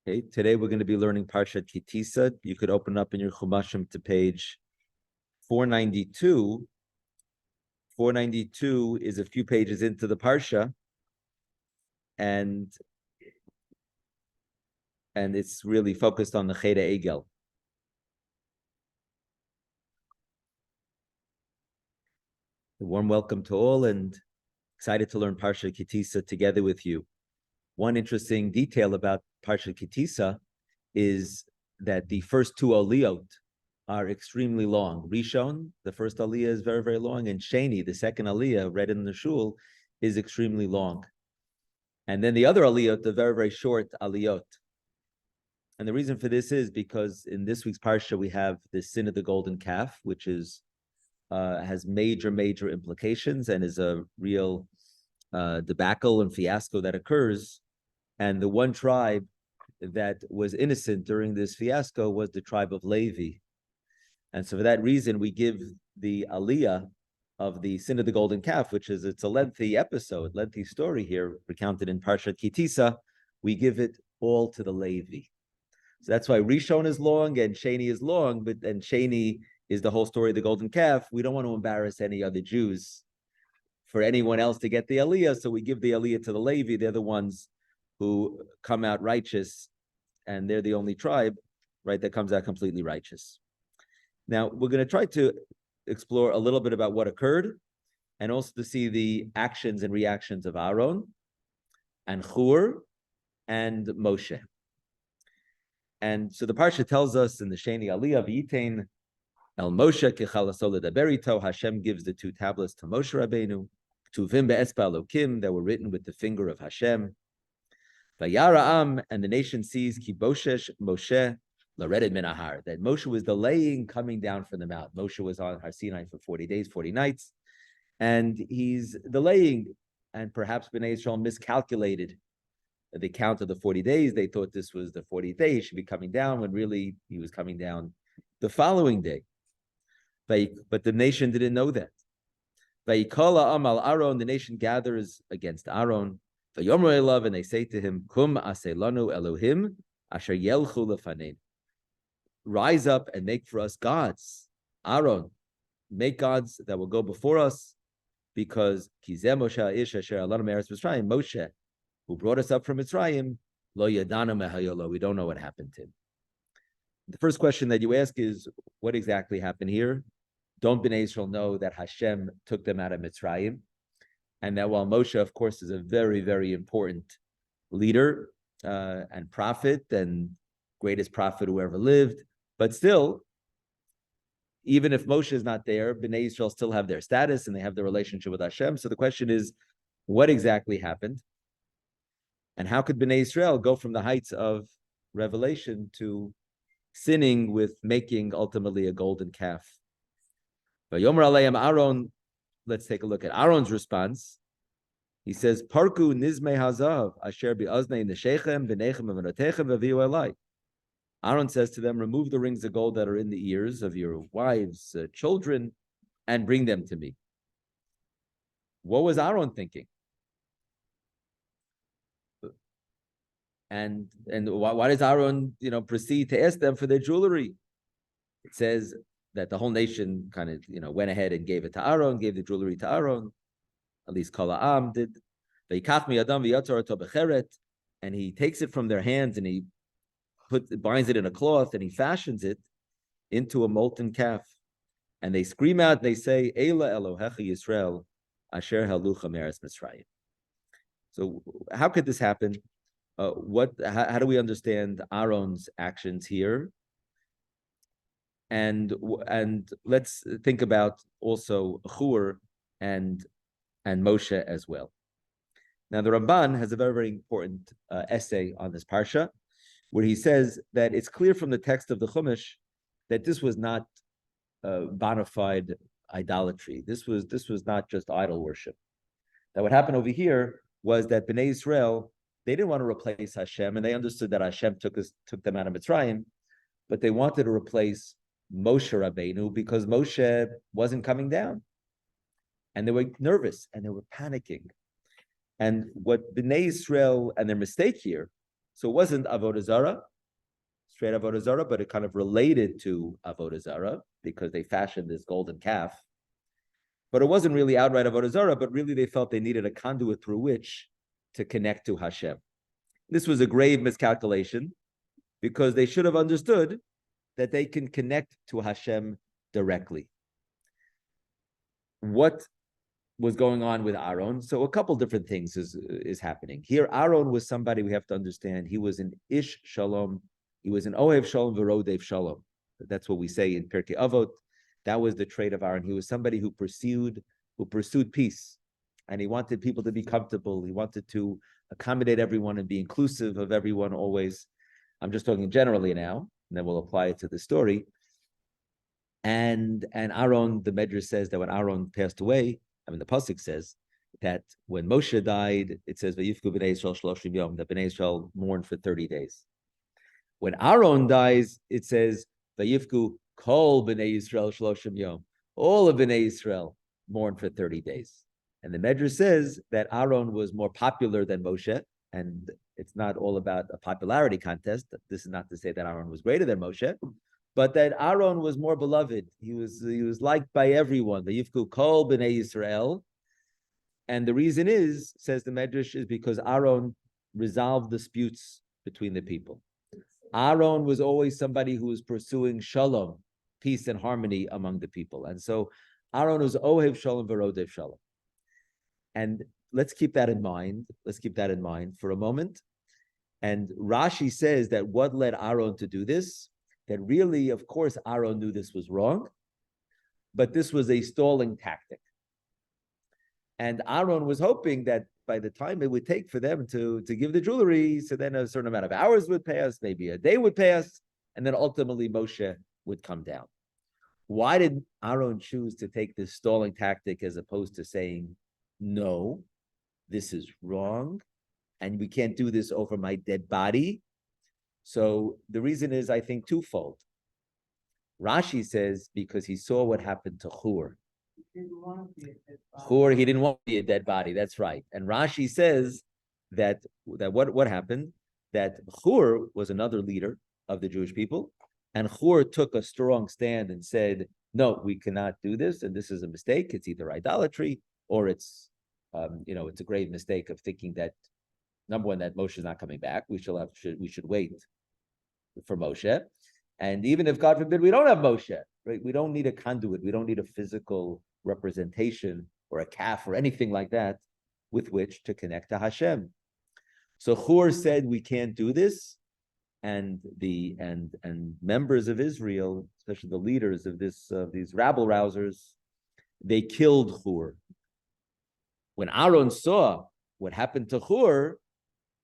Okay, today we're going to be learning Parshat Kitisa. You could open up in your Chumashim to page 492. 492 is a few pages into the Parsha, and it's really focused on the Cheda Egel. A warm welcome to all, and excited to learn Parshat Kitisa together with you. One interesting detail about Parshat Kitisa is that the first two aliyot are extremely long. Rishon, the first aliyah, is very, very long, and Sheni, the second aliyah, read in the shul, is extremely long. And then the other aliyot, the very, very short aliyot. And the reason for this is because in this week's parsha we have the sin of the golden calf, which is has major, major implications and is a real debacle and fiasco that occurs. And the one tribe that was innocent during this fiasco was the tribe of Levi. And so for that reason, we give the aliyah of the sin of the golden calf, it's a lengthy episode, lengthy story here, recounted in Parshat Kitisa. We give it all to the Levi. So that's why Rishon is long and Sheni is long, and Sheni is the whole story of the golden calf. We don't want to embarrass any other Jews for anyone else to get the aliyah, so we give the aliyah to the Levi. They're the ones who come out righteous, and they're the only tribe, right, that comes out completely righteous. Now, we're going to try to explore a little bit about what occurred, and also to see the actions and reactions of Aaron, and Hur, and Moshe. And so the Parsha tells us in the Sheni Aliyah, V'yitain El Moshe Kechalasola Daberito, Hashem gives the two tablets to Moshe Rabbeinu, Tuvim Be'espa Elokim, that were written with the finger of Hashem. Vayara and the nation sees Ki Boshesh Moshe Laredet Min Ahar, that Moshe was delaying coming down from the mount. Moshe was on Har Sinai for 40 days, 40 nights, and he's delaying, and perhaps Bnei Yisrael miscalculated the count of the 40 days. They thought this was the 40th day, he should be coming down, when really he was coming down the following day. But the nation didn't know that. Vayikala Amal Aaron, the nation gathers against Aaron. Vayomer Elav, and they say to him, Kum Aselanu Elohim Asher Yelchu Lefanein. Rise up and make for us gods. Aaron, make gods that will go before us, because Kizeh Moshe Ish Asher Alanu Me'eretz Mitzrayim, Moshe, who brought us up from Mitzrayim, Lo Yadana Mehayolo. We don't know what happened to him. The first question that you ask is, what exactly happened here? Don't Bnei Yisrael know that Hashem took them out of Mitzrayim? And that while Moshe, of course, is a very, very important leader and prophet, and greatest prophet who ever lived, but still, even if Moshe is not there, Bnei Yisrael still have their status and they have their relationship with Hashem. So the question is, what exactly happened? And how could Bnei Yisrael go from the heights of revelation to sinning with making ultimately a golden calf? Vayomer Aleim Aaron, let's take a look at Aaron's response. He says, Parku nizmei hazav asher bi'aznei neshechem v'nechem v'menotechem v'viu elai. Aaron says to them, remove the rings of gold that are in the ears of your wives, children, and bring them to me. What was Aaron thinking? And why does Aaron, proceed to ask them for their jewelry? It says that the whole nation kind of, went ahead and gave it to Aaron, gave the jewelry to Aaron. At least Kol Ha'am did. And he takes it from their hands and he binds it in a cloth and he fashions it into a molten calf. And they scream out, they say, Eila Elohecha Yisrael, Asher Halucha Me'eretz Mitzrayim. So how could this happen? How do we understand Aaron's actions here? And let's think about also Hur and Moshe as well. Now the Ramban has a very, very important essay on this parsha, where he says that it's clear from the text of the Chumash that this was not bona fide idolatry. This was not just idol worship. That what happened over here was that Bnei Yisrael, they didn't want to replace Hashem, and they understood that Hashem took them out of Mitzrayim, but they wanted to replace Moshe Rabbeinu because Moshe wasn't coming down. And they were nervous and they were panicking. And what Bnei Yisrael, and their mistake here, So it wasn't Avodah Zarah, straight Avodah Zarah, but it kind of related to Avodah Zarah because they fashioned this golden calf. But it wasn't really outright Avodah Zarah, but really they felt they needed a conduit through which to connect to Hashem. This was a grave miscalculation because they should have understood that they can connect to Hashem directly. What was going on with Aaron? So a couple different things is happening. Here, Aaron was somebody we have to understand. He was an Ish Shalom. He was an Ohev Shalom V'Rodev Shalom. That's what we say in Pirkei Avot. That was the trait of Aaron. He was somebody who pursued peace. And he wanted people to be comfortable. He wanted to accommodate everyone and be inclusive of everyone always. I'm just talking generally now, and then we'll apply it to the story. And Aaron, the Medrash says that when Aaron passed away, the pasuk says that when Moshe died, it says Vayifku b'nei Yisrael shloshim yom, that b'nei Yisrael mourned for 30 days. When Aaron dies, it says Vayifku kol b'nei Yisrael shloshim yom, all of b'nei Yisrael mourned for 30 days. And the Medrash says that Aaron was more popular than Moshe, and it's not all about a popularity contest. This is not to say that Aaron was greater than Moshe, but that Aaron was more beloved. He was liked by everyone. The Yifku Kol B'nai Yisrael. And the reason is, says the Medrash, is because Aaron resolved disputes between the people. Aaron was always somebody who was pursuing shalom, peace and harmony among the people. And so Aaron was Ohev Shalom V'Rodev Shalom. And let's keep that in mind. Let's keep that in mind for a moment. And Rashi says that what led Aaron to do this, that really, of course, Aaron knew this was wrong, but this was a stalling tactic. And Aaron was hoping that by the time it would take for them to give the jewelry, so then a certain amount of hours would pass, maybe a day would pass, and then ultimately Moshe would come down. Why did Aaron choose to take this stalling tactic as opposed to saying, no, this is wrong, and we can't do this over my dead body? So the reason is, I think, twofold. Rashi says because he saw what happened to Hur. He didn't want to be a dead body. That's right. And Rashi says that what happened, that Hur was another leader of the Jewish people, and Hur took a strong stand and said, no, we cannot do this, and this is a mistake. It's either idolatry or it's a grave mistake of thinking that, number one, that Moshe is not coming back. We should wait for Moshe. And even if, God forbid, we don't have Moshe, right? We don't need a conduit. We don't need a physical representation or a calf or anything like that with which to connect to Hashem. So Hur said, we can't do this. And members of Israel, especially the leaders of these rabble rousers, they killed Hur. When Aaron saw what happened to Hur,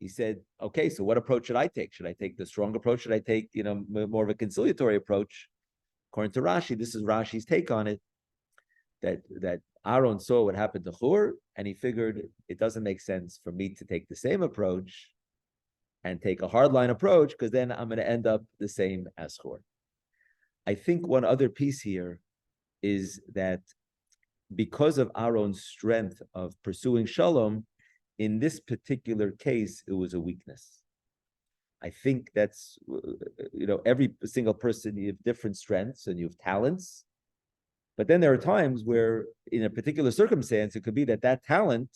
he said, okay, so what approach should I take? Should I take the strong approach? Should I take, more of a conciliatory approach? According to Rashi, this is Rashi's take on it, that Aaron saw what happened to Hur, and he figured it doesn't make sense for me to take the same approach and take a hardline approach, because then I'm going to end up the same as Hur. I think one other piece here is that because of Aaron's strength of pursuing shalom, in this particular case, it was a weakness. I think that's, every single person, you have different strengths and you have talents. But then there are times where, in a particular circumstance, it could be that talent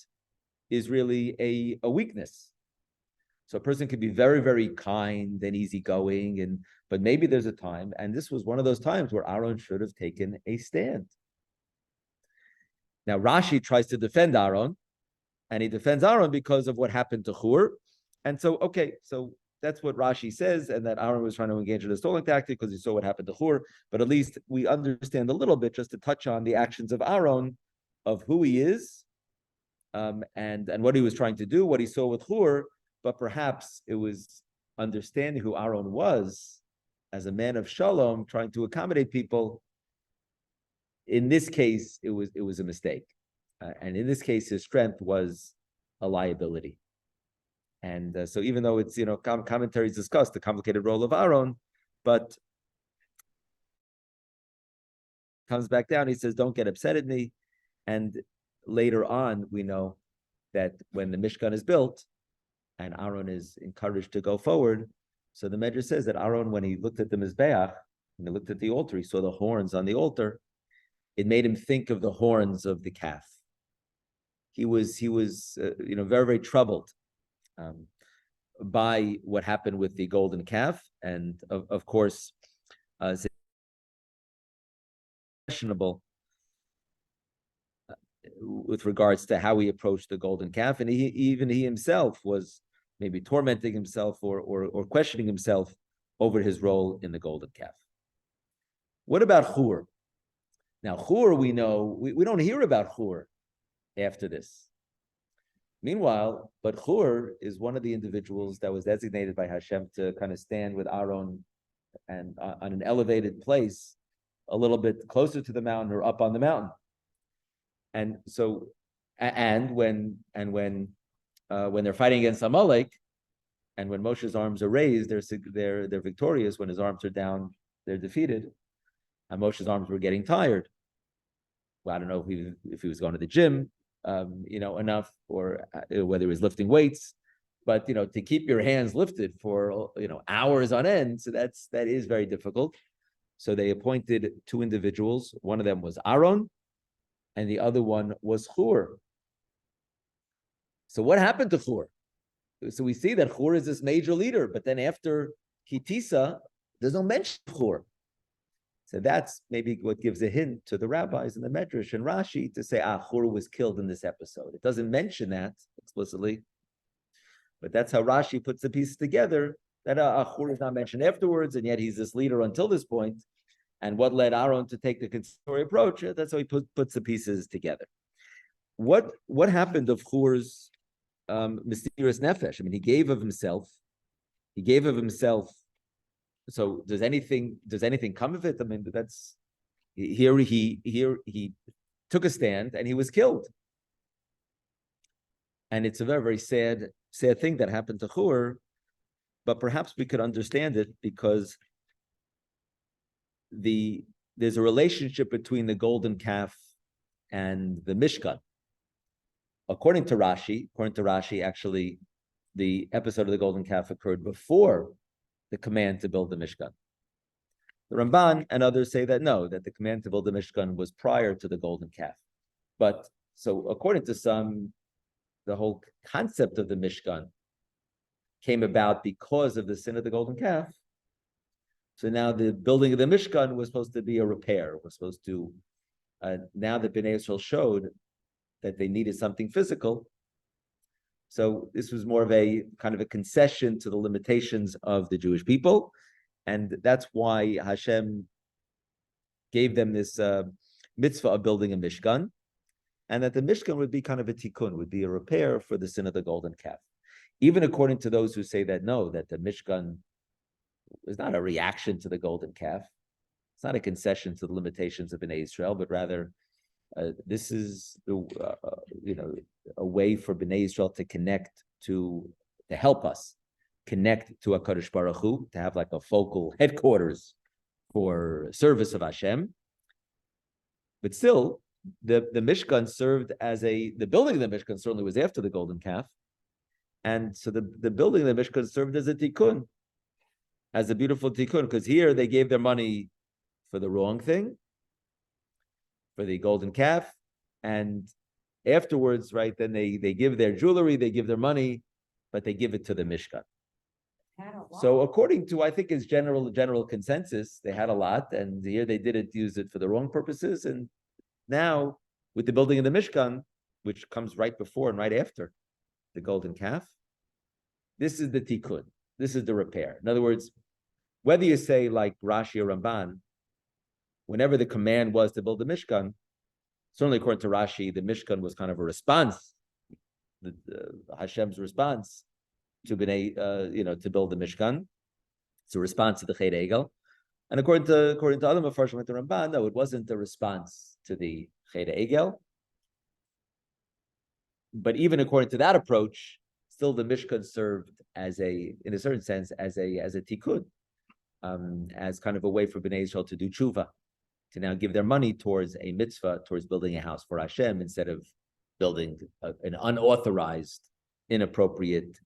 is really a weakness. So a person could be very, very kind and easygoing, but maybe there's a time, and this was one of those times where Aaron should have taken a stand. Now, Rashi tries to defend Aaron, and he defends Aaron because of what happened to Hur. And so, so that's what Rashi says, and that Aaron was trying to engage in a stalling tactic because he saw what happened to Hur. But at least we understand a little bit, just to touch on the actions of Aaron, of who he is, and what he was trying to do, what he saw with Hur. But perhaps it was understanding who Aaron was as a man of shalom, trying to accommodate people. In this case, it was a mistake. And in this case, his strength was a liability. And so even though it's, commentaries discuss the complicated role of Aaron, but comes back down, he says, don't get upset at me. And later on, we know that when the Mishkan is built, and Aaron is encouraged to go forward. So the Medrash says that Aaron, when he looked at the Mizbeach, when he looked at the altar, he saw the horns on the altar. It made him think of the horns of the calf. He was very, very troubled by what happened with the golden calf, and of course, questionable with regards to how he approached the golden calf, and he himself was maybe tormenting himself or questioning himself over his role in the golden calf. What about Chur? Now, Chur, we know, we don't hear about Chur after this. Meanwhile, but Chur is one of the individuals that was designated by Hashem to kind of stand with Aaron and on an elevated place, a little bit closer to the mountain or up on the mountain. And so, when they're fighting against Amalek, and when Moshe's arms are raised, they're victorious. When his arms are down, they're defeated. And Moshe's arms were getting tired. Well, I don't know if he was going to the gym, enough, or whether he was lifting weights. But to keep your hands lifted for hours on end, so that is very difficult. So they appointed two individuals. One of them was Aaron, and the other one was Chur. So what happened to Chur? So we see that Chur is this major leader, but then after Kitisa, there's no mention of Chur. So that's maybe what gives a hint to the rabbis and the Medrash and Rashi to say, Chur was killed in this episode. It doesn't mention that explicitly, but that's how Rashi puts the pieces together, that Chur is not mentioned afterwards, and yet he's this leader until this point. And what led Aaron to take the conciliatory approach? That's how he puts the pieces together. What happened of Chur's mysterious nefesh? I mean, he gave of himself. So does anything come of it? I mean, that's here he took a stand and he was killed. And it's a very, very sad thing that happened to Chur, but perhaps we could understand it because there's a relationship between the golden calf and the Mishkan. According to Rashi, actually, the episode of the golden calf occurred before the command to build the Mishkan. The Ramban and others say that no, that the command to build the Mishkan was prior to the golden calf. But so according to some, the whole concept of the Mishkan came about because of the sin of the golden calf. So now the building of the Mishkan was supposed to be a repair. Was supposed to, now that Bnei Yisrael showed that they needed something physical. So this was more of a kind of a concession to the limitations of the Jewish people. And that's why Hashem gave them this mitzvah of building a Mishkan, and that the Mishkan would be kind of a tikkun, would be a repair for the sin of the golden calf. Even according to those who say that no, that the Mishkan is not a reaction to the golden calf. It's not a concession to the limitations of Bnei Yisrael, but rather this is a way for Bnei Yisrael to connect to help us connect to HaKadosh Baruch Hu, to have like a focal headquarters for service of Hashem. But still, the Mishkan served as the building of the Mishkan certainly was after the golden calf. And so the building of the Mishkan served as a tikkun, as a beautiful tikkun, because here they gave their money for the wrong thing, for the golden calf, and afterwards, right, then they give their jewelry, they give their money, but they give it to the Mishkan. So according to, I think, is general consensus, they had a lot, and here they didn't use it for the wrong purposes, and now with the building of the Mishkan, which comes right before and right after the golden calf, this is the tikkun, this is the repair. In other words, whether you say like Rashi or Ramban, whenever the command was to build the Mishkan, certainly according to Rashi, the Mishkan was kind of a response, Hashem's response to Bnei, to build the Mishkan. It's a response to the Chet Egel. And according to other Mefarshim, like the Ramban, no, it wasn't a response to the Chet Egel. But even according to that approach, still the Mishkan served in a certain sense, as a tikkun, as kind of a way for Bnei Yisrael to do tshuva, to now give their money towards a mitzvah, towards building a house for Hashem, instead of building an unauthorized, inappropriate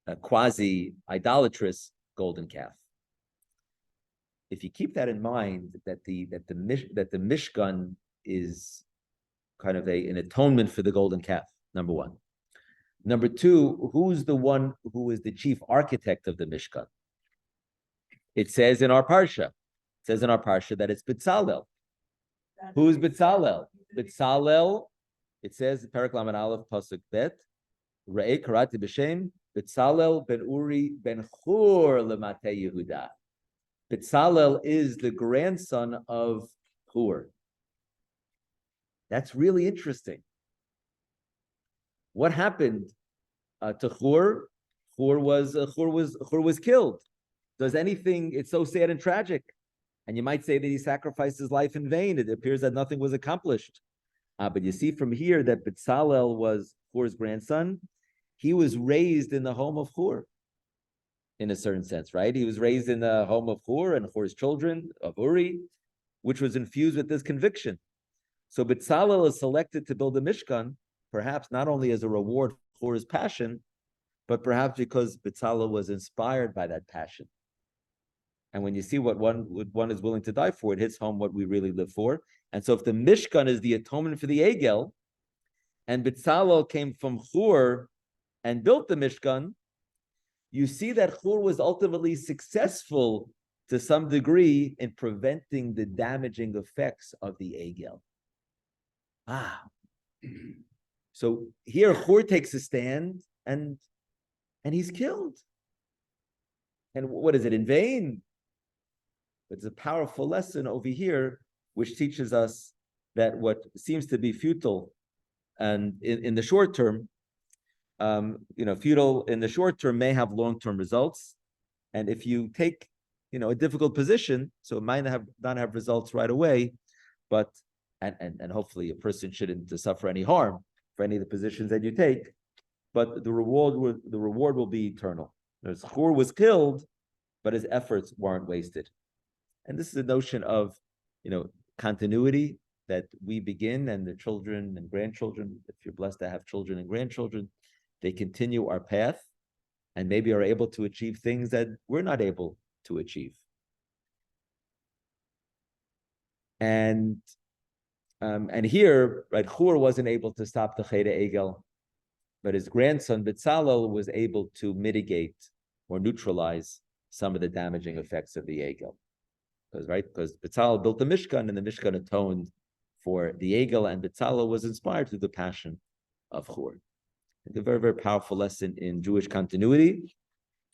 a quasi-idolatrous golden calf. If you keep that in mind, that the Mishkan is kind of an atonement for the golden calf, number one. Number two, who's the one who is the chief architect of the Mishkan? It says in our Parsha. It says in our Parsha that it's B'Tzalel. Who's B'Tzalel? B'Tzalel, it says, Perek Lamed Aleph, Pasuk Bet, Re'eh Karati B'Shem, B'Tzalel ben Uri ben Hur Lemate Yehuda. B'Tzalel is the grandson of Hur. That's really interesting. What happened to Hur? Hur was killed. Does anything? It's so sad and tragic, and you might say that he sacrificed his life in vain. It appears that nothing was accomplished. But you see from here that B'Tzalel was Hur's grandson. He was raised in the home of Hur, in a certain sense, right? He was raised in the home of Hur and Hur's children, of Uri, which was infused with this conviction. So B'Tzalel is selected to build a Mishkan, perhaps not only as a reward for his passion, but perhaps because B'Tzalel was inspired by that passion. And when you see what one is willing to die for, it hits home what we really live for. And so if the Mishkan is the atonement for the Egel, and B'Tzalel came from Hur and built the Mishkan, you see that Hur was ultimately successful to some degree in preventing the damaging effects of the Egel. So here Hur takes a stand and he's killed. And what is it, in vain? It's a powerful lesson over here, which teaches us that what seems to be futile and in the short term, futile in the short term may have long-term results. And if you take, a difficult position, so it might not have results right away, but and hopefully a person shouldn't suffer any harm for any of the positions that you take, but the reward will be eternal. Hur was killed, but his efforts weren't wasted. And this is a notion of, continuity, that we begin and the children and grandchildren, if you're blessed to have children and grandchildren, they continue our path and maybe are able to achieve things that we're not able to achieve. And here, right, Hur wasn't able to stop the Cheder Egel, but his grandson B'Tzalel was able to mitigate or neutralize some of the damaging effects of the Egel. Because B'Tzalel built the Mishkan, and the Mishkan atoned for the Egel, and B'Tzalel was inspired through the passion of Hur. A very, very powerful lesson in Jewish continuity,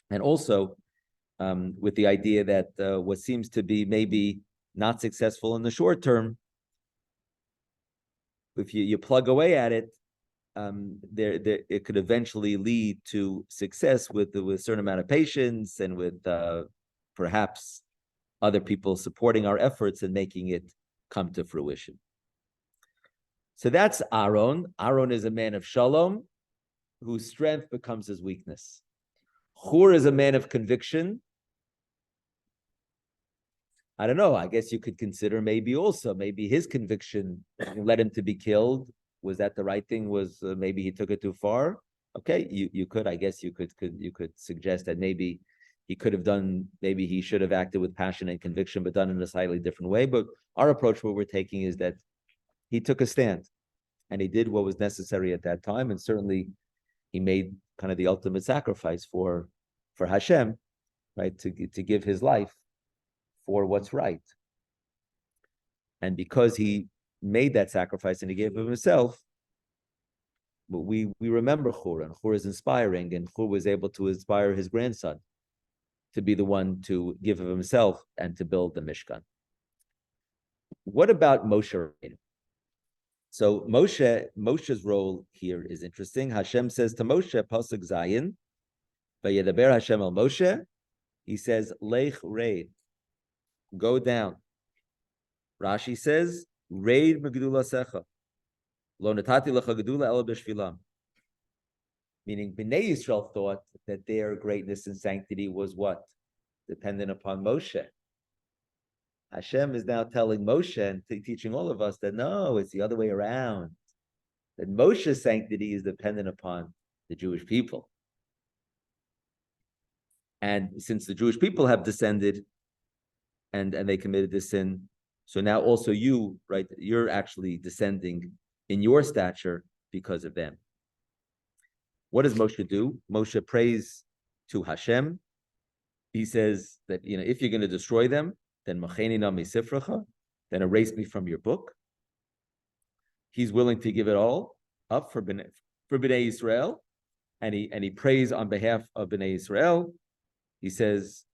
and also with the idea that what seems to be maybe not successful in the short term, if you plug away at it, it could eventually lead to success with a certain amount of patience and with perhaps other people supporting our efforts and making it come to fruition. So that's Aaron. Aaron is a man of shalom, whose strength becomes his weakness. Hur is a man of conviction. I don't know. I guess you could consider maybe his conviction led him to be killed. Was that the right thing? Was maybe he took it too far? Okay, you could suggest that maybe he could have done, maybe he should have acted with passion and conviction, but done in a slightly different way. But our approach, what we're taking, is that he took a stand and he did what was necessary at that time, and certainly he made kind of the ultimate sacrifice for Hashem, right? To give his life for what's right. And because he made that sacrifice and he gave of himself, but we remember Hur, and Hur is inspiring, and Hur was able to inspire his grandson to be the one to give of himself and to build the Mishkan. What about Moshe Rabbeinu? So Moshe's role here is interesting. Hashem says to Moshe, Pasuk Zayin, Vayedaber Hashem el Moshe, he says, Lech raid, go down. Rashi says, raid megdula secha, lo natati lecha gedula ela b'shvilam. Meaning, Bnei Yisrael thought that their greatness and sanctity was what? Dependent upon Moshe. Hashem is now telling Moshe and teaching all of us that no, it's the other way around. That Moshe's sanctity is dependent upon the Jewish people. And since the Jewish people have descended and they committed this sin, so now also you, right, you're actually descending in your stature because of them. What does Moshe do? Moshe prays to Hashem. He says that, if you're going to destroy them, then macheni na misifracha, then erase me from your book. He's willing to give it all up for Bnei Israel, and he prays on behalf of Bnei Israel. He says,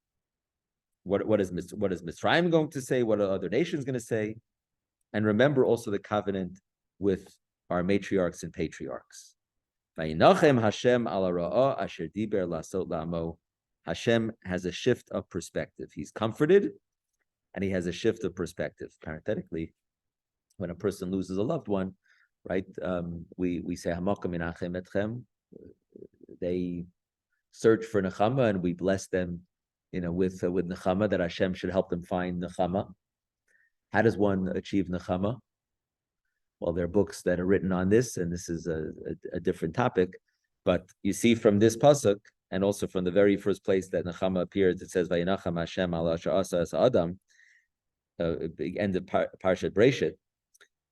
what is Mitzrayim going to say? What are other nations going to say? And remember also the covenant with our matriarchs and patriarchs. Vayinachem Hashem ala ra'ah asher diber lasot la'amo. Hashem has a shift of perspective. He's comforted, and he has a shift of perspective. Parenthetically, when a person loses a loved one, right? We say Hamakom inachem etchem. They search for nechama, and we bless them, with nechama, that Hashem should help them find nechama. How does one achieve nechama? Well, there are books that are written on this, and this is a different topic. But you see from this pasuk, and also from the very first place that nechama appears, it says Vayinachem Hashem al asher asa es Adam, big end of Parshat Breshit.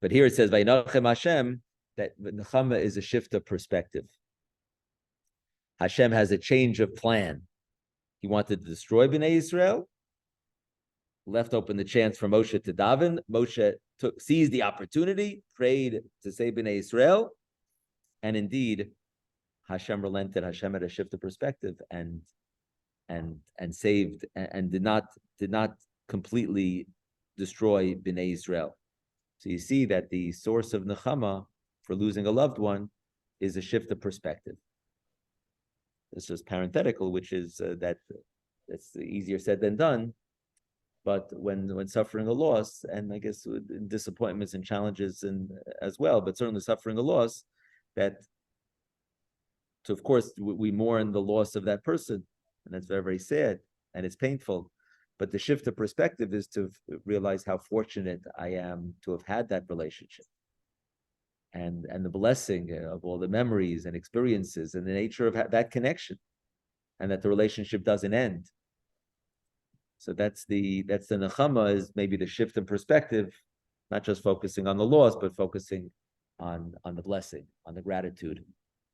But here it says Vayinachem Hashem, that nechama is a shift of perspective. Hashem has a change of plan. He wanted to destroy Bnei Israel, left open the chance for Moshe to daven. Moshe seized the opportunity, prayed to save Bnei Israel, and indeed, Hashem relented. Hashem had a shift of perspective and saved and did not completely destroy Bnei Israel. So you see that the source of nechama for losing a loved one is a shift of perspective. This is parenthetical, which is that's easier said than done. But when suffering a loss, and I guess disappointments and challenges as well, but certainly suffering a loss, so of course we mourn the loss of that person, and that's very, very sad, and it's painful. But the shift of perspective is to realize how fortunate I am to have had that relationship, and the blessing of all the memories and experiences, and the nature of that connection, and that the relationship doesn't end. So that's the nechama, is maybe the shift in perspective, not just focusing on the loss, but focusing on the blessing, on the gratitude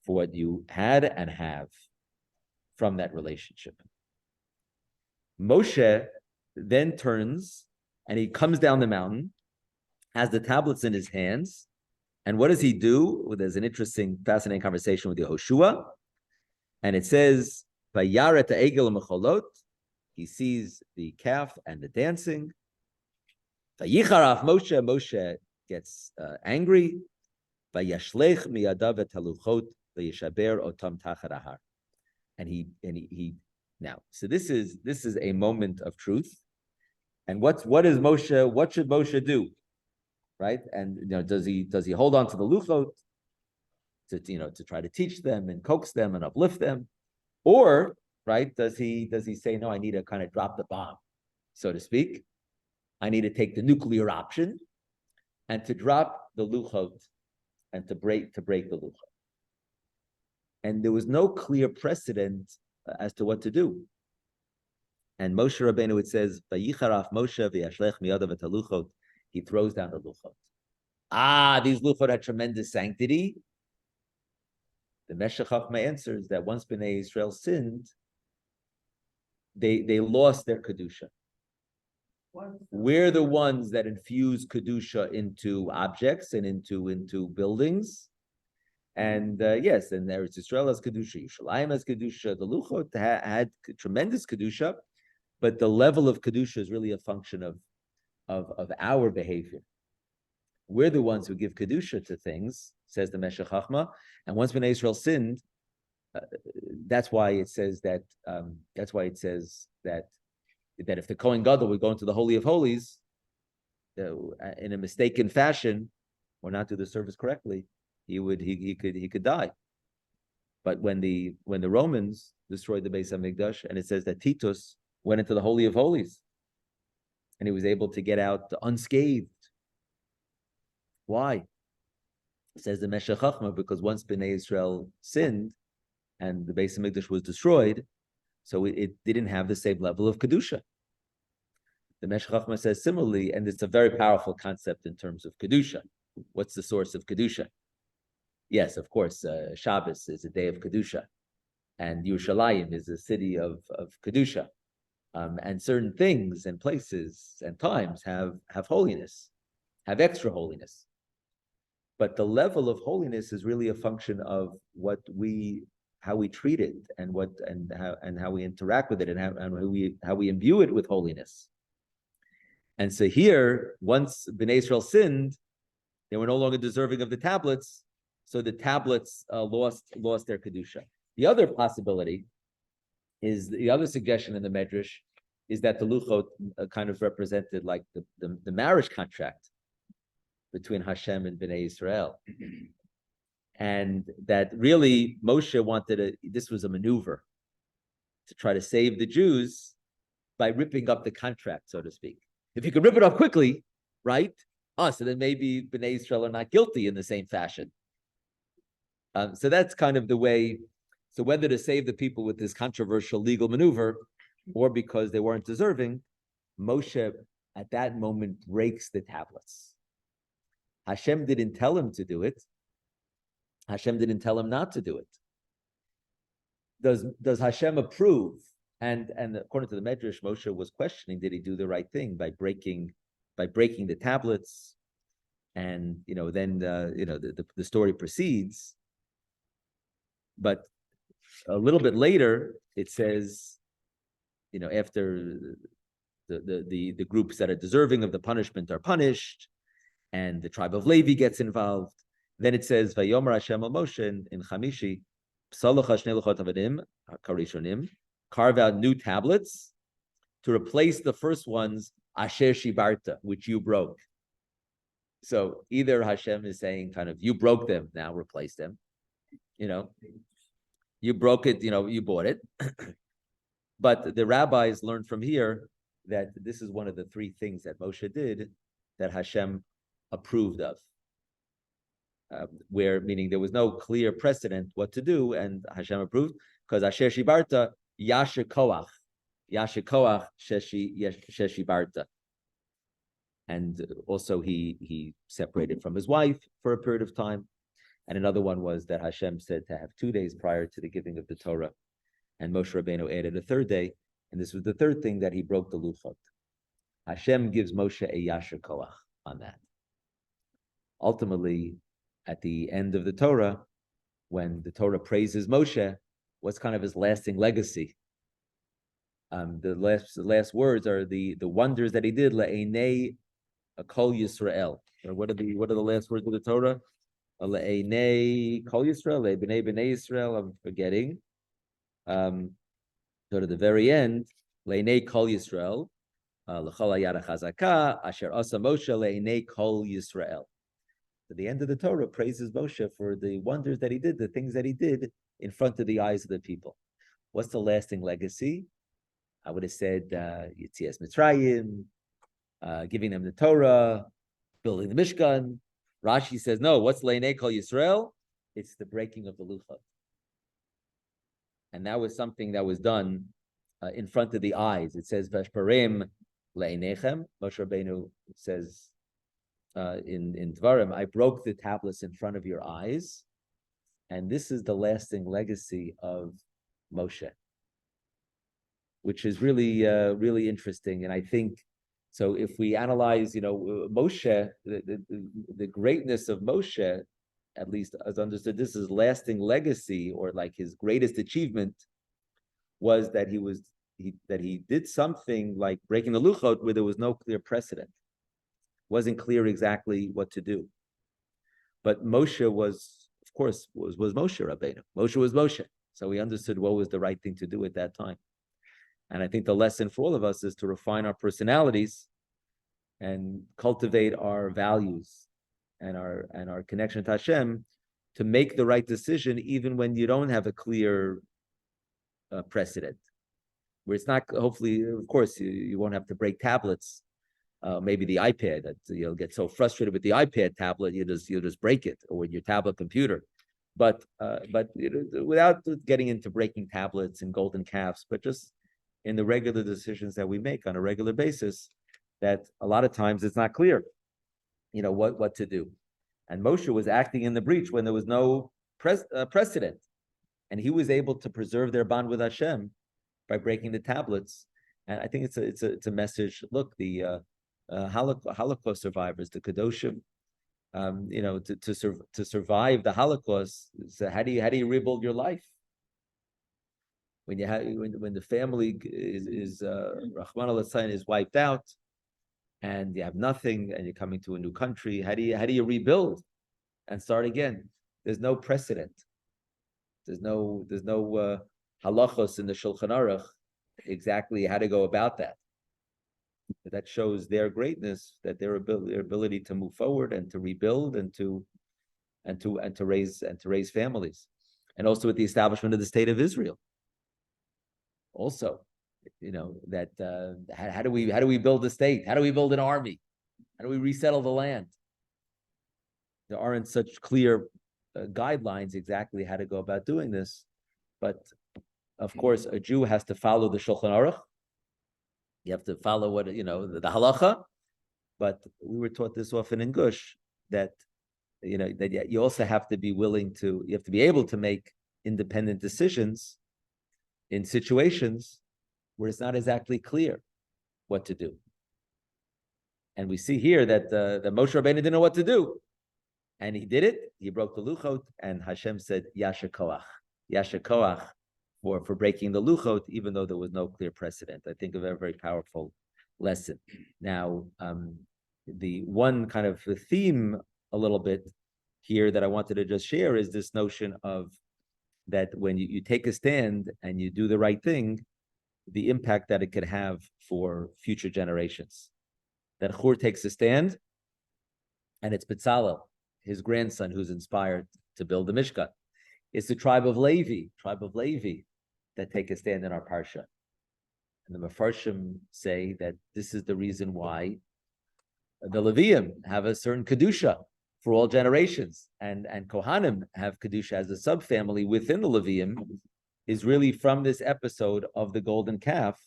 for what you had and have from that relationship. Moshe then turns and he comes down the mountain, has the tablets in his hands, and what does he do? Well, there's an interesting, fascinating conversation with Yehoshua, and it says, "Vayaret ha'egel mecholot." He sees the calf and the dancing. Vayicharaf Moshe. Moshe gets angry. Vayashlech miyadav et haluchot vayishaber otam tachat ahar. And he now. So this is a moment of truth. And what should Moshe do? Right? And does he hold on to the luchot to try to teach them and coax them and uplift them, or right? Does he say, no, I need to kind of drop the bomb, so to speak? I need to take the nuclear option and to drop the luchot and to break the luchot. And there was no clear precedent as to what to do. And Moshe Rabbeinu, it says, "Vayicharaf Moshe v'yashlech miyadav et haluchot." He throws down the luchot. These luchot had tremendous sanctity. The Meshech Chochmah answers that once Bnei Israel sinned, they lost their kedusha. We're the ones that infuse kedusha into objects and into buildings, and yes, and Eretz Yisrael has kedusha, Yerushalayim has kedusha. The luchot had tremendous kedusha, but the level of kedusha is really a function of our behavior. We're the ones who give kedusha to things, says the Meshech Chochmah, and once Bnei Israel sinned. That's why it says that. That if the Kohen Gadol would go into the Holy of Holies in a mistaken fashion, or not do the service correctly, he could die. But when the Romans destroyed the Beis Hamikdash, and it says that Titus went into the Holy of Holies, and he was able to get out unscathed. Why? It says the Meshech Chochmah, because once Bnei Israel sinned, and the Beis Hamikdash was destroyed, So it didn't have the same level of Kedusha. The Meshech Chochmah says similarly, and it's a very powerful concept in terms of Kedusha. What's the source of Kedusha? Yes, of course, Shabbos is a day of Kedusha, and Yerushalayim is a city of Kedusha. And certain things and places and times have holiness, have extra holiness. But the level of holiness is really a function of how we treat it and how we interact with it and how we imbue it with holiness. And so here, once Bnei Israel sinned, they were no longer deserving of the tablets, so the tablets lost their kedusha. The other possibility is the other suggestion in the Medrash is that the luchot kind of represented like the marriage contract between Hashem and Bnei Israel, and that really Moshe this was a maneuver to try to save the Jews by ripping up the contract, so to speak. If you could rip it up quickly, right? So then maybe Bnei Israel are not guilty in the same fashion. So that's kind of the way. So whether to save the people with this controversial legal maneuver or because they weren't deserving, Moshe at that moment breaks the tablets. Hashem didn't tell him to do it. Hashem didn't tell him not to do it. Does Hashem approve? And according to the Medrash, Moshe was questioning, did he do the right thing by breaking the tablets? And then the story proceeds. But a little bit later, it says, after the groups that are deserving of the punishment are punished, and the tribe of Levi gets involved, then it says, Vayomer Hashem al Moshe in Chamishi, Psalacha shnei luchot avadim karishonim, carve out new tablets to replace the first ones, Asher Shibarta, which you broke. So either Hashem is saying kind of, you broke them, now replace them. You broke it, you bought it. But the rabbis learned from here that this is one of the three things that Moshe did that Hashem approved of. Meaning there was no clear precedent what to do, and Hashem approved, because Asher Shibarta, Yasher Koach Sheshi. And also he separated from his wife for a period of time. And another one was that Hashem said to have 2 days prior to the giving of the Torah. And Moshe Rabbeinu added a third day. And this was the third thing that he broke the luchot. Hashem gives Moshe a Yasher Koach on that. Ultimately, at the end of the Torah, when the Torah praises Moshe, what's kind of his lasting legacy? The last words are the wonders that he did, Le'enei Kol Yisrael. What are the last words of the Torah? Le'enei Kol Yisrael, Le'bnei Bnei Yisrael. I'm forgetting. So to the very end, Le'enei Kol Yisrael, L'chol Hayad HaChazaka, Asher Asa Moshe Le'enei Kol Yisrael. So the end of the Torah praises Moshe for the wonders that he did, the things that he did in front of the eyes of the people. What's the lasting legacy? I would have said Yetzias Mitzrayim, giving them the Torah, building the Mishkan. Rashi says, no, what's Le'enei Kol Yisrael? It's the breaking of the luchot. And that was something that was done in front of the eyes. It says, Vashparim Le'enechem. Moshe Rabbeinu says in Dvarim, I broke the tablets in front of your eyes. And this is the lasting legacy of Moshe, which is really, really interesting. And I think, so if we analyze, Moshe, the greatness of Moshe, at least as understood, this is lasting legacy, or like his greatest achievement was that he did something like breaking the luchot where there was no clear precedent. Wasn't clear exactly what to do. But Moshe was Moshe Rabbeinu. Moshe was Moshe. So he understood what was the right thing to do at that time. And I think the lesson for all of us is to refine our personalities and cultivate our values and our connection to Hashem to make the right decision, even when you don't have a clear precedent. Where it's not, hopefully, of course, you won't have to break tablets. Maybe the iPad, you'll get so frustrated with the iPad tablet, you just break it, or with your tablet computer. But without getting into breaking tablets and golden calves, but just in the regular decisions that we make on a regular basis, that a lot of times it's not clear, what to do. And Moshe was acting in the breach when there was no precedent, and he was able to preserve their bond with Hashem by breaking the tablets. And I think it's a message. Look, the Holocaust survivors, the Kedoshim, to survive the Holocaust. So how do you rebuild your life when when the family is Rahman al is wiped out, and you have nothing, and you're coming to a new country? How do you rebuild and start again? There's no precedent. There's no halachos in the Shulchan Aruch exactly how to go about that. But that shows their greatness, that their ability to move forward and to rebuild and to raise families, and also with the establishment of the state of Israel. Also, that how do we build a state? How do we build an army? How do we resettle the land? There aren't such clear guidelines exactly how to go about doing this, but of course, a Jew has to follow the Shulchan Aruch. You have to follow what the halacha. But we were taught this often in Gush, that that you also have to be you have to be able to make independent decisions in situations where it's not exactly clear what to do. And we see here that Moshe Rabbeinu didn't know what to do, and he did it. He broke the luchot, and Hashem said, "Yasher koach," for breaking the luchot, even though there was no clear precedent. I think a very, very powerful lesson. Now, the one kind of theme a little bit here that I wanted to just share is this notion of that when you take a stand and you do the right thing, the impact that it could have for future generations. That Chur takes a stand, and it's Betzalel, his grandson, who's inspired to build the Mishkan. It's the tribe of Levi that take a stand in our Parsha. And the Mefarshim say that this is the reason why the Leviim have a certain Kedusha for all generations, and Kohanim have Kedusha as a subfamily within the Leviim, is really from this episode of the golden calf,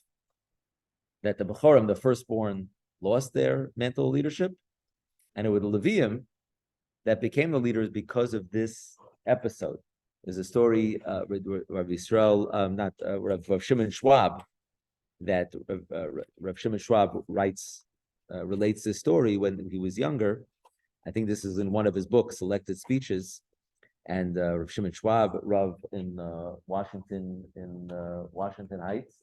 that the Bechorim, the firstborn, lost their mantle of leadership, and it was the Leviim that became the leaders because of this episode. There's a story, Rabbi Yisrael, Rav Shimon Schwab, that Rav Shimon Schwab relates this story when he was younger. I think this is in one of his books, Selected Speeches, and Rav Shimon Schwab, Rav in Washington Heights,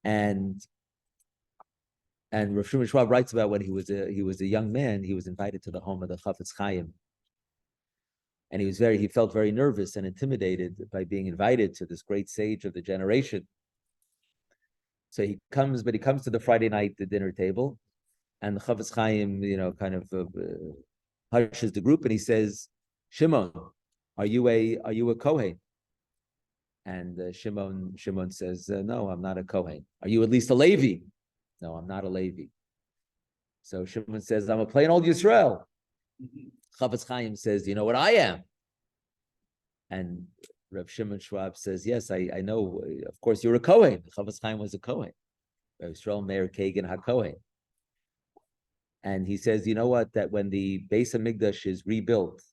and Rav Shimon Schwab writes about when he was a young man. He was invited to the home of the Chafetz Chaim, and he felt very nervous and intimidated by being invited to this great sage of the generation. So he comes to the Friday night the dinner table, and the Chafetz Chaim, kind of hushes the group, and he says, "Shimon, are you a Kohen?" And Shimon says, "No, I'm not a Kohen." "Are you at least a Levi?" "No, I'm not a Levi." So Shimon says, "I'm a plain old Yisrael." Chafetz Chaim says, "You know what I am?" And Rav Shimon Schwab says, "Yes, I know. Of course, you're a Kohen." Chafetz Chaim was a Kohen. Rav Yisrael Meir Kagan HaKohen. And he says, "You know what? That when the Beis HaMikdash is rebuilt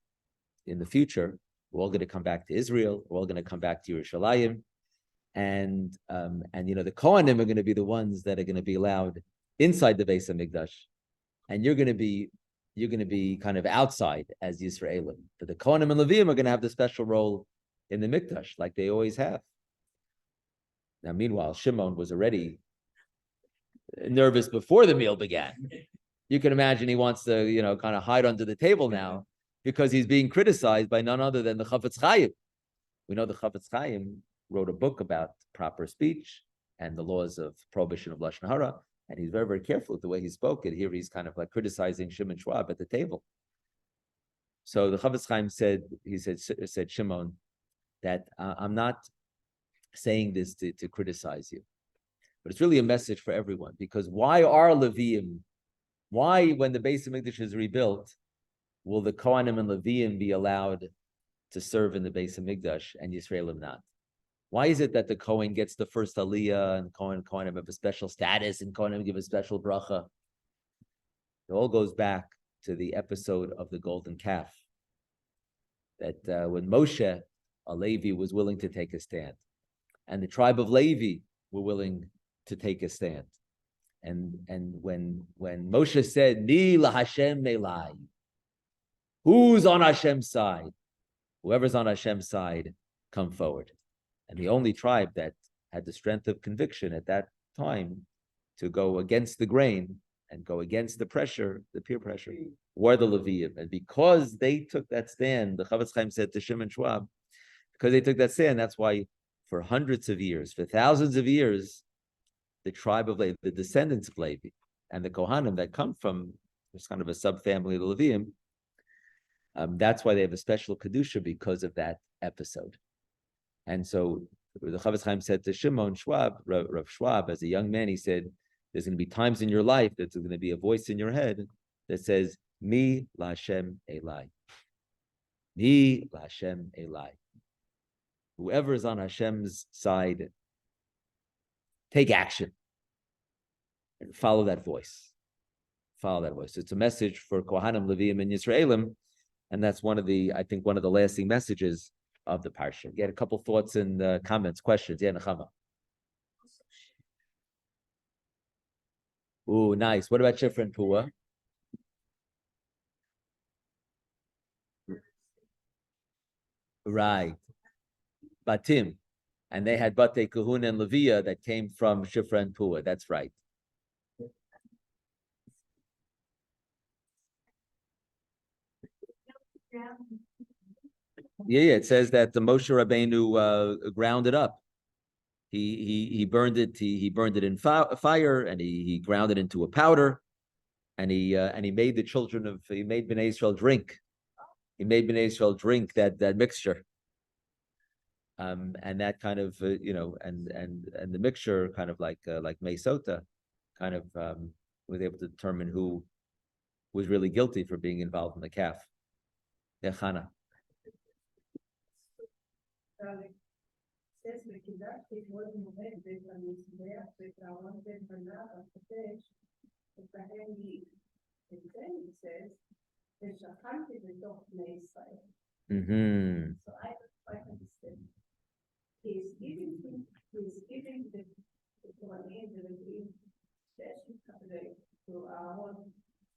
in the future, we're all going to come back to Israel. We're all going to come back to Yerushalayim, and the Kohanim are going to be the ones that are going to be allowed inside the Beis HaMikdash, and you're going to be kind of outside as Yisraelim. But the Kohanim and Leviim are going to have the special role in the Mikdash, like they always have." Now, meanwhile, Shimon was already nervous before the meal began. You can imagine he wants to, kind of hide under the table now, because he's being criticized by none other than the Chafetz Chaim. We know the Chafetz Chaim wrote a book about proper speech and the laws of prohibition of Lashon Hara, and he's very, very careful with the way he spoke it. Here he's kind of like criticizing Shimon Schwab at the table. So the Chafetz Chaim said Shimon, that I'm not saying this to criticize you, but it's really a message for everyone, because why are Leviim? Why, when the Beis HaMikdash is rebuilt, will the Kohanim and Leviim be allowed to serve in the Beis Hamikdash and Yisraelim not? Why is it that the Kohen gets the first Aliyah and Kohanim have a special status and Kohanim give a special bracha? It all goes back to the episode of the golden calf. That when Moshe, a Levi, was willing to take a stand, and the tribe of Levi were willing to take a stand, and when Moshe said, "Mi laHashem melai," who's on Hashem's side? Whoever's on Hashem's side, come forward. And the only tribe that had the strength of conviction at that time to go against the grain and go against the pressure, the peer pressure, were the Leviim. And because they took that stand, the Chavetz Chaim said to Shimon Schwab, because they took that stand, that's why for hundreds of years, for thousands of years, the tribe of Levi, the descendants of Levi, and the Kohanim that come from, there's kind of a subfamily of the Leviim, that's why they have a special Kedusha because of that episode. And so the Chavetz Chaim said to Shimon Schwab, Rav Schwab, as a young man, he said, there's going to be times in your life that there's going to be a voice in your head that says, Mi laHashem elai. Mi laHashem elai. Whoever is on Hashem's side, take action and follow that voice. Follow that voice. It's a message for Kohanim, Leviim, and Yisraelim, and that's one of the lasting messages of the Parsha. Get a couple thoughts and comments, questions. Yeah, Nechama. Ooh, nice. What about Shifra and Pua? Right. Batim. And they had Batei Kahuna and Leviah that came from Shifra and Pua. That's right. Yeah, it says that the Moshe Rabbeinu ground it up. He burned it. He burned it in fire, and he ground it into a powder, and he made the children of he made Bnei Israel drink. He made Bnei Israel drink that mixture, and that kind of and the mixture kind of like Mesota, kind of was able to determine who was really guilty for being involved in the calf. Yeah, Chana. Mm-hmm. So I don't quite understand. He's giving the Kohanim, the special covenant to our own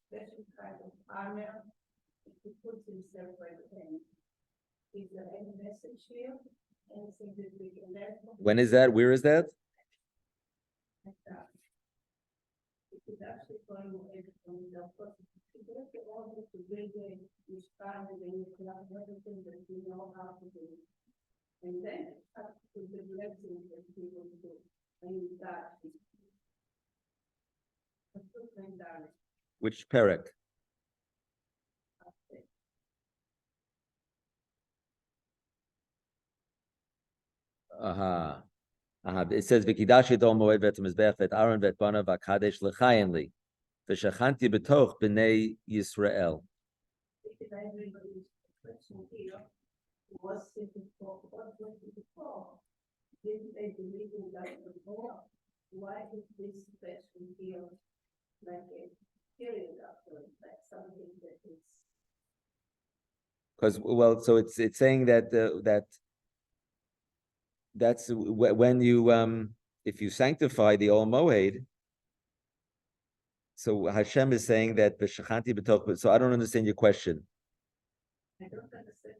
special kind of honor. He puts himself right in. Is there any message here? Anything that we can learn from? When is that? Where is that? It is actually going away from the process. If you look at all this, to build you start and then you have everything that you know how to do. And then it's up to the blessings that people do. And you start. Which perek? It says V'kidash yedol moed v'et mizbeach v'et Aaron v'et banav v'kadesh l'chayin li v'shachanti b'toch b'nei Yisrael. Didn't they believe in that before? Why is this special here like a period after, like something that is? Because so it's saying that that's when you if you sanctify the Ol Moed. So Hashem is saying that b'shachanti b'toch. So I don't understand your question. I don't understand.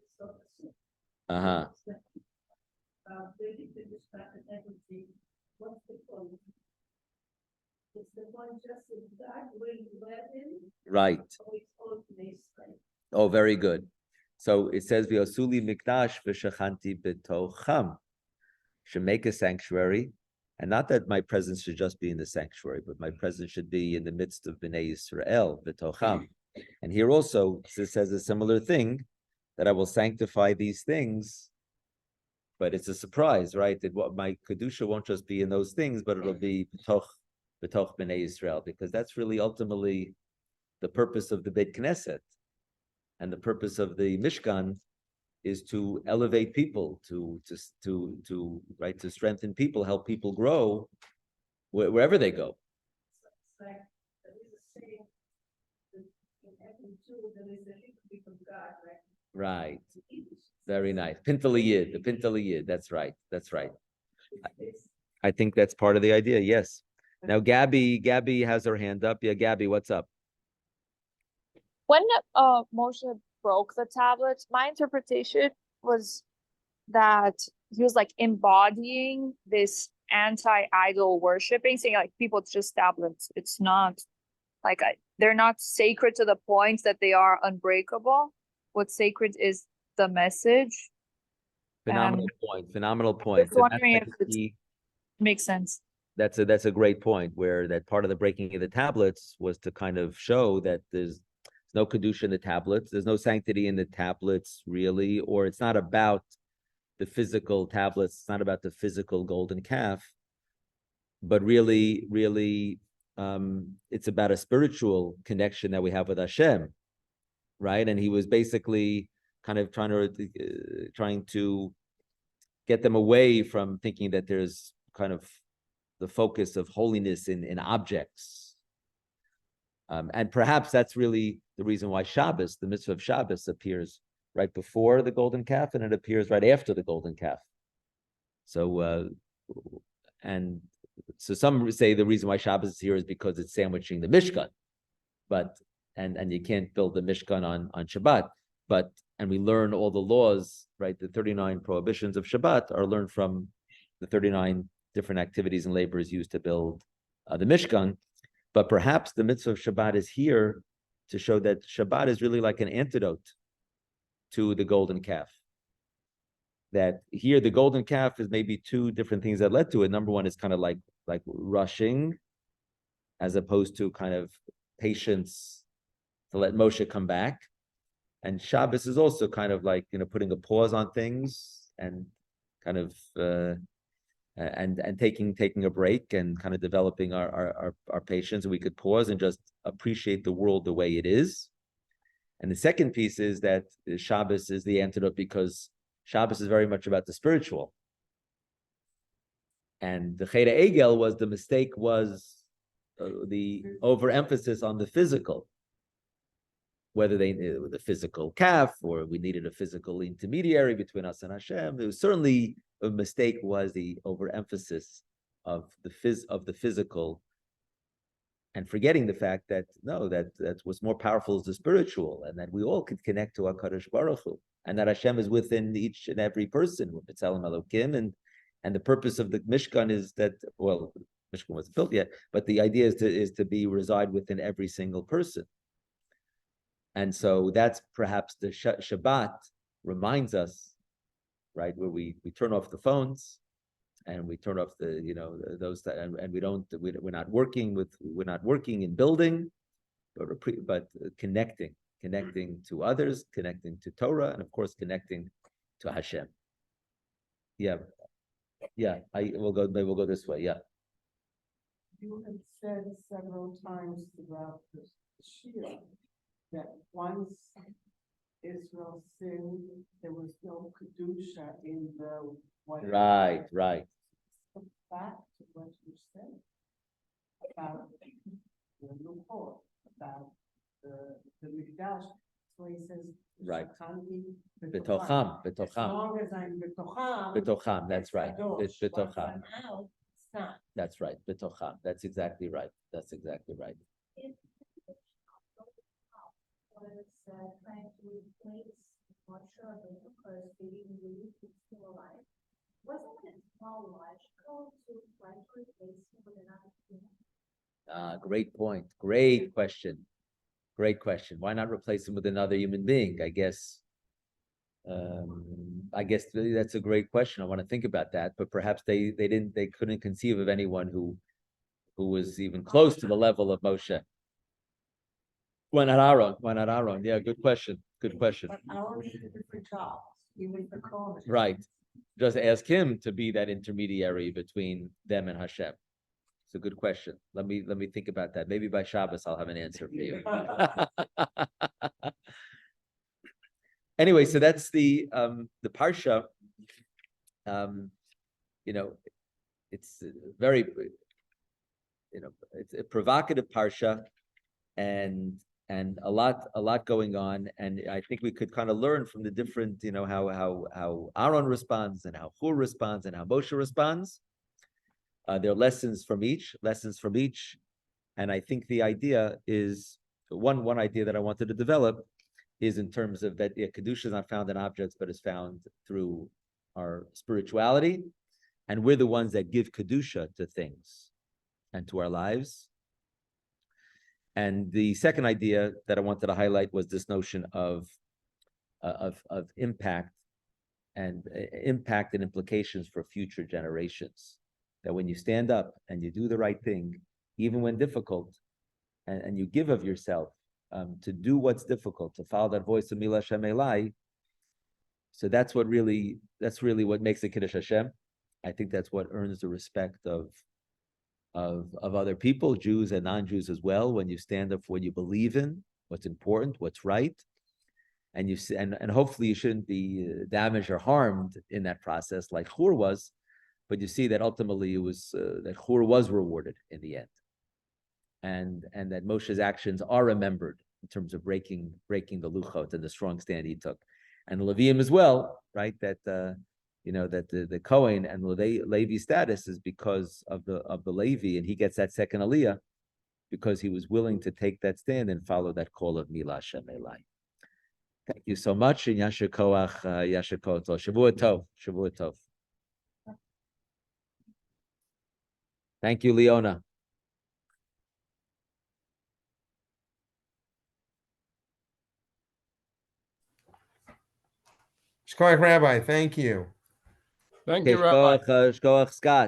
What's the point? Is the point just that we let him? Right. Oh, very good. So it says v'osuli mikdash v'shachanti b'tocham. Should make a sanctuary, and not that my presence should just be in the sanctuary, but my presence should be in the midst of Bnei Yisrael v'tocham. And here also it says a similar thing, that I will sanctify these things. But it's a surprise, right? That what my kedusha won't just be in those things, but it'll be b'toch Bnei Yisrael, because that's really ultimately the purpose of the Beit Knesset. And the purpose of the Mishkan is to elevate people, to strengthen people, help people grow wherever they go. It's like there is a saying that in every Jew there is a little bit of God, right? Right. Very nice. Pintele Yid, the Pintele Yid. That's right. That's right. I think that's part of the idea. Yes. Now, Gabby has her hand up. Yeah, Gabby, what's up? When Moshe broke the tablets, my interpretation was that he was like embodying this anti-idol worshiping, saying like people, it's just tablets. It's not like they're not sacred to the point that they are unbreakable. What's sacred is the message. Phenomenal point. Phenomenal point. Just wondering if it makes sense. That's a great point, where that part of the breaking of the tablets was to kind of show that there's no kedusha in the tablets, there's no sanctity in the tablets, really, or it's not about the physical tablets, it's not about the physical golden calf, but really, it's about a spiritual connection that we have with Hashem, right? And he was basically kind of trying to get them away from thinking that there's kind of the focus of holiness in objects. And perhaps that's really the reason why Shabbos, the mitzvah of Shabbos, appears right before the golden calf and it appears right after the golden calf. So, and so some say the reason why Shabbos is here is because it's sandwiching the Mishkan, and you can't build the Mishkan on Shabbat, and we learn all the laws, right? The 39 prohibitions of Shabbat are learned from the 39 different activities and labors used to build the Mishkan. But perhaps the mitzvah of Shabbat is here to show that Shabbat is really like an antidote to the golden calf. That here the golden calf is maybe two different things that led to it. Number one is kind of like rushing, as opposed to kind of patience to let Moshe come back. And Shabbos is also kind of like, putting a pause on things and kind of and taking a break and kind of developing our patience. And we could pause and just appreciate the world the way it is. And the second piece is that Shabbos is the antidote because Shabbos is very much about the spiritual. And the Cheder Egel was the mistake was the overemphasis on the physical. Whether they the physical calf or we needed a physical intermediary between us and Hashem. It was certainly a mistake was the overemphasis of the physical and forgetting the fact that that what's more powerful is the spiritual and that we all could connect to HaKadosh Baruch Hu and that Hashem is within each and every person with B'Tselem Elokim and the purpose of the Mishkan is that, well, Mishkan wasn't built yet, but the idea is to be reside within every single person. And so that's perhaps the Shabbat reminds us, right, where we turn off the phones and we turn off the those and we're not working in building, but connecting to others, connecting to Torah, and of course connecting to Hashem. We'll go this way. Yeah. You have said several times throughout the Shir that once Israel sinned, there was no kedusha in the whatever. Right. Back to what you said about the loophole, about the Mikdash. So he says, right. Betocham. Betocham. As long as I'm betocham. Betocham. That's right. Betocham. Once I'm out, it's not. That's right. Betocham. That's exactly right. Was trying to replace Moshe because they didn't believe he's still alive. Wasn't it more logical to try to replace him with another human? Great point. Great question. Why not replace him with another human being? I guess that's a great question. I want to think about that, but perhaps they couldn't conceive of anyone who was even close to the level of Moshe. Why not Aaron? Yeah, good question. But Aaron is a different job. He was the Kohen. Right. Just ask him to be that intermediary between them and Hashem. It's a good question. Let me think about that. Maybe by Shabbos I'll have an answer for you. Anyway, so that's the Parsha. You know, it's very, it's a provocative Parsha, and a lot going on. And I think we could kind of learn from the different, how Aaron responds and how Hur responds and how Moshe responds. There are lessons from each. And I think the idea is one idea that I wanted to develop is in terms of that Kedusha is not found in objects, but is found through our spirituality. And we're the ones that give Kedusha to things and to our lives. And the second idea that I wanted to highlight was this notion of impact and implications for future generations. That when you stand up and you do the right thing, even when difficult, and you give of yourself to do what's difficult, to follow that voice of Mila Shem Elai. So that's really what makes it Kiddush Hashem. I think that's what earns the respect of other people, Jews and non-Jews as well. When you stand up for what you believe in, what's important, what's right, and and hopefully you shouldn't be damaged or harmed in that process, like Hur was. But you see that ultimately it was that Hur was rewarded in the end. And that Moshe's actions are remembered in terms of breaking the luchot and the strong stand he took, and the Levium as well, right? That that the Kohen and Levi status is because of the Levi, and he gets that second Aliyah because he was willing to take that stand and follow that call of Mila Shem Elai. Thank you so much, and Yasher Koach, Yasher Koach, Shavua Tov. Thank you, Leona. Shkoyach Rabbi, thank you. Thank you, Rabbi. Shkoach Scott.